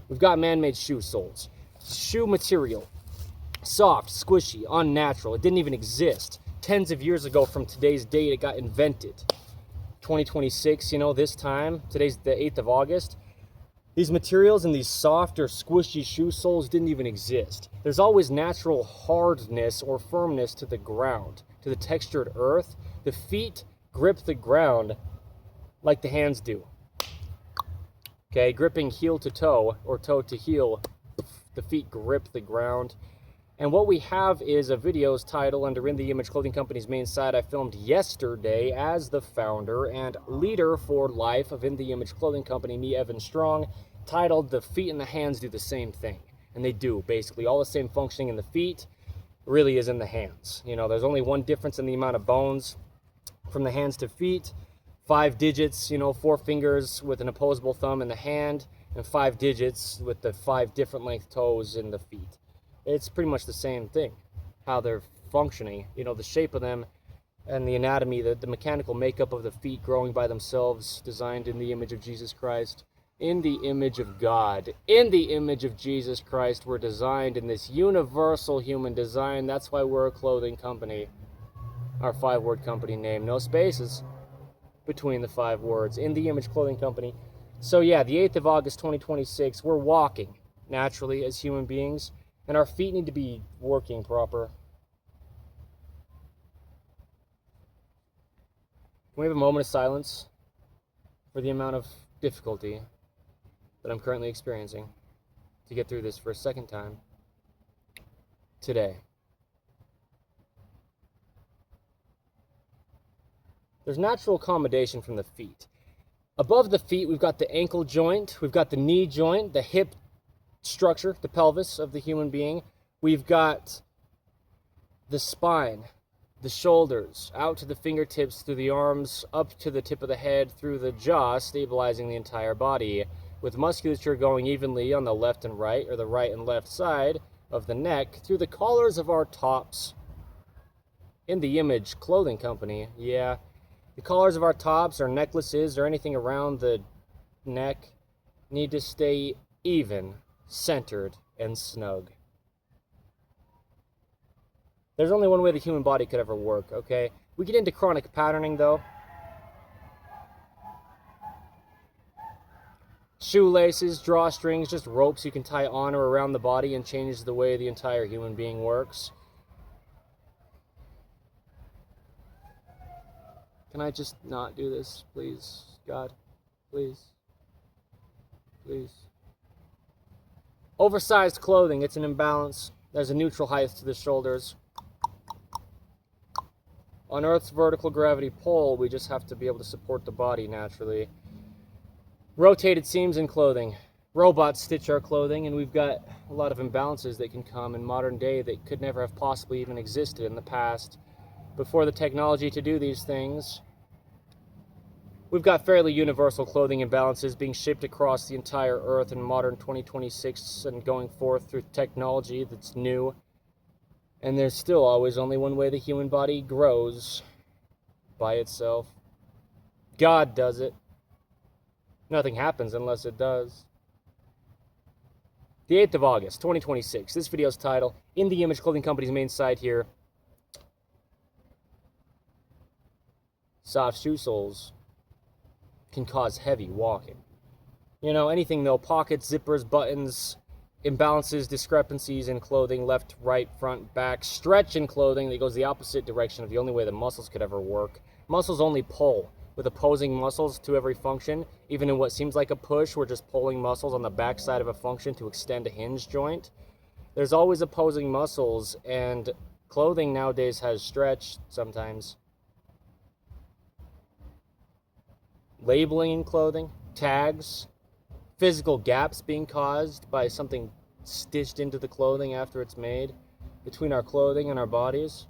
We've got man-made shoe soles. Shoe material, soft, squishy, unnatural. It didn't even exist. Tens of years ago from today's date, it got invented. 2026, you know, this time, today's the 8th of August. These materials and these soft or squishy shoe soles didn't even exist. There's always natural hardness or firmness to the ground, to the textured earth. The feet grip the ground like the hands do. Okay, gripping heel to toe or toe to heel, the feet grip the ground. And what we have is a video's title under In The Image Clothing Company's main site I filmed yesterday as the founder and leader for life of In The Image Clothing Company, me, Evan Strong, titled The Feet and the Hands Do the Same Thing. And they do, basically. All the same functioning in the feet really is in the hands. You know, there's only one difference in the amount of bones from the hands to feet. 5 digits, you know, 4 fingers with an opposable thumb in the hand, and 5 digits with the 5 different length toes in the feet. It's pretty much the same thing, how they're functioning, you know, the shape of them and the anatomy, the mechanical makeup of the feet growing by themselves, designed in the image of Jesus Christ, in the image of God, in the image of Jesus Christ. We're designed in this universal human design. That's why we're a clothing company. Our 5-word company name, no spaces between the 5 words, In The Image Clothing Company. So yeah, the 8th of August 2026, we're walking naturally as human beings, and our feet need to be working proper. Can we have a moment of silence for the amount of difficulty that I'm currently experiencing to get through this for a second time today? There's natural accommodation from the feet. Above the feet, we've got the ankle joint, we've got the knee joint, the hip structure, the pelvis of the human being. We've got the spine, the shoulders, out to the fingertips, through the arms, up to the tip of the head, through the jaw, stabilizing the entire body, with musculature going evenly on the left and right, or the right and left side of the neck, through the collars of our tops. In the Image Clothing Company, yeah. The collars of our tops, or necklaces, or anything around the neck need to stay even, centered, and snug. There's only one way the human body could ever work, okay? We get into chronic patterning, though. Shoelaces, drawstrings, just ropes you can tie on or around the body and change the way the entire human being works. Can I just not do this, please? God, please. Please. Oversized clothing, it's an imbalance. There's a neutral height to the shoulders. On Earth's vertical gravity pole, we just have to be able to support the body naturally. Rotated seams in clothing. Robots stitch our clothing, and we've got a lot of imbalances that can come in modern day that could never have possibly even existed in the past. Before the technology to do these things, we've got fairly universal clothing imbalances being shipped across the entire Earth in modern 2026 and going forth through technology that's new. And there's still always only one way the human body grows, by itself. God does it. Nothing happens unless it does. The 8th of August, 2026. This video's title, In The Image Clothing Company's main site here. Soft shoe soles can cause heavy walking. You know, anything though, pockets, zippers, buttons, imbalances, discrepancies in clothing, left, right, front, back, stretch in clothing that goes the opposite direction of the only way the muscles could ever work. Muscles only pull, with opposing muscles to every function. Even in what seems like a push, we're just pulling muscles on the back side of a function to extend a hinge joint. There's always opposing muscles, and clothing nowadays has stretch sometimes. Labeling in clothing, tags, physical gaps being caused by something stitched into the clothing after it's made, between our clothing and our bodies,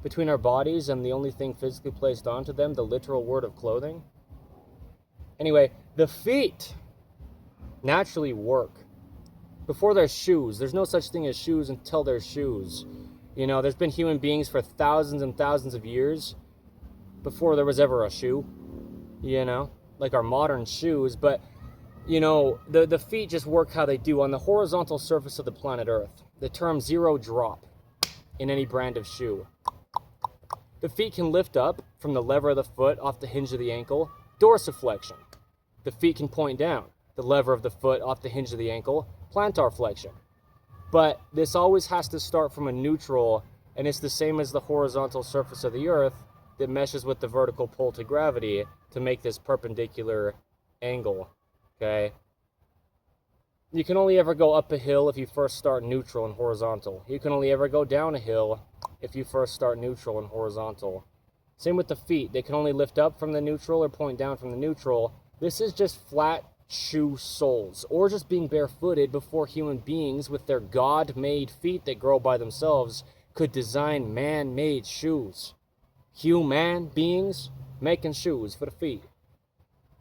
between our bodies and the only thing physically placed onto them, the literal word of clothing. Anyway, the feet naturally work. Before there's shoes, there's no such thing as shoes until there's shoes. You know, there's been human beings for thousands and thousands of years before there was ever a shoe, you know, like our modern shoes. But You know, the feet just work how they do on the horizontal surface of the planet Earth. The term zero drop in any brand of shoe. The feet can lift up from the lever of the foot off the hinge of the ankle, dorsiflexion. The feet can point down, the lever of the foot off the hinge of the ankle, plantar flexion. But this always has to start from a neutral, and it's the same as the horizontal surface of the earth that meshes with the vertical pull to gravity to make this perpendicular angle, okay? You can only ever go up a hill if you first start neutral and horizontal. You can only ever go down a hill if you first start neutral and horizontal. Same with the feet. They can only lift up from the neutral or point down from the neutral. This is just flat shoe soles, or just being barefooted before human beings with their God-made feet that grow by themselves could design man-made shoes. Human beings making shoes for the feet.